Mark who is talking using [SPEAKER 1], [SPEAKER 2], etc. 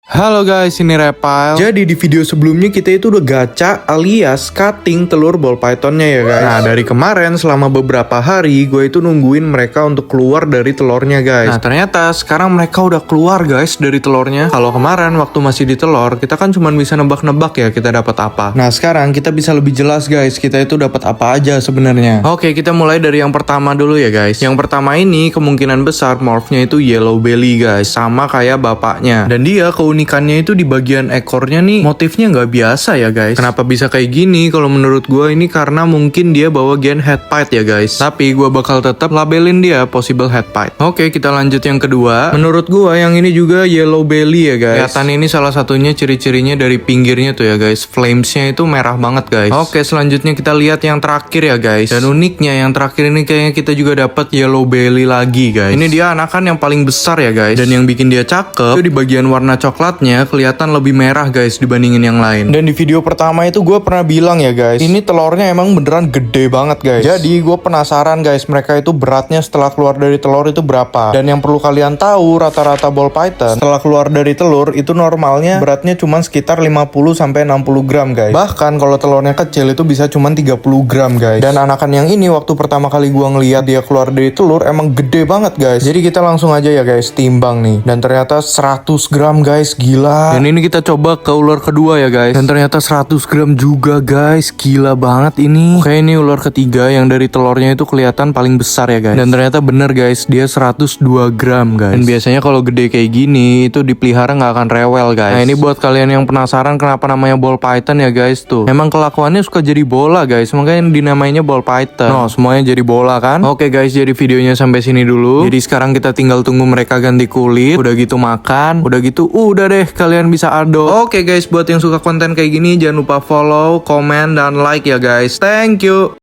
[SPEAKER 1] Halo guys, ini Repile.
[SPEAKER 2] Jadi di video sebelumnya kita itu udah gacha alias cutting telur ball pythonnya ya guys. Nah dari kemarin selama beberapa hari gue itu nungguin mereka untuk keluar dari telurnya guys.
[SPEAKER 1] Nah ternyata sekarang mereka udah keluar guys dari telurnya. Kalau kemarin waktu masih di telur, kita kan cuma bisa nebak-nebak ya kita dapat apa.
[SPEAKER 2] Nah sekarang kita bisa lebih jelas guys, kita itu dapat apa aja sebenarnya.
[SPEAKER 1] Oke, kita mulai dari yang pertama dulu ya guys. Yang pertama ini kemungkinan besar morphnya itu yellow belly guys, sama kayak bapaknya. Dan dia keunikannya itu di bagian ekornya nih motifnya nggak biasa ya guys. Kenapa bisa kayak gini? Kalau menurut gue ini karena mungkin dia bawa gen head pipe ya guys. Tapi gue bakal tetap labelin dia possible head pipe. Oke, kita lanjut yang kedua. Menurut gue yang ini juga yellow belly ya guys. Kelihatan ini salah satunya ciri-cirinya dari pinggirnya tuh ya guys. Flamesnya itu merah banget guys. Oke, selanjutnya kita lihat yang terakhir ya guys. Dan uniknya yang terakhir ini kayaknya kita juga dapat yellow belly lagi guys. Ini dia anakan yang paling besar ya guys. Dan yang bikin dia cakep itu di bagian warna coklatnya kelihatan lebih merah guys dibandingin yang lain.
[SPEAKER 2] Dan di video pertama itu gue pernah bilang ya guys, ini telurnya emang beneran gede banget guys. Jadi gue penasaran guys, mereka itu beratnya setelah keluar dari telur itu berapa. Dan yang perlu kalian tahu, rata-rata ball python setelah keluar dari telur itu normalnya beratnya cuma sekitar 50-60 gram guys. Bahkan kalau telurnya kecil itu bisa cuma 30 gram guys. Dan anakan yang ini waktu pertama kali gue ngeliat dia keluar dari telur emang gede banget guys. Jadi kita langsung aja ya guys timbang nih. Dan ternyata 100 gram guys, gila.
[SPEAKER 1] Dan ini kita coba ke ular kedua ya guys. Dan ternyata 100 gram juga guys. Gila banget ini. Oke, ini ular ketiga yang dari telurnya itu kelihatan paling besar ya guys. Dan ternyata bener guys, dia 102 gram guys. Dan biasanya kalau gede kayak gini itu dipelihara nggak akan rewel guys. Nah ini buat kalian yang penasaran kenapa namanya ball python ya guys tuh. Memang kelakuannya suka jadi bola guys. Makanya dinamainya ball python. No, semuanya jadi bola kan. Oke guys, jadi videonya sampai sini dulu. Jadi sekarang kita tinggal tunggu mereka ganti kulit. Udah gitu makan. Udah gitu udah deh kalian bisa adop. Oke guys, buat yang suka konten kayak gini jangan lupa follow, komen, dan like ya guys. Thank you.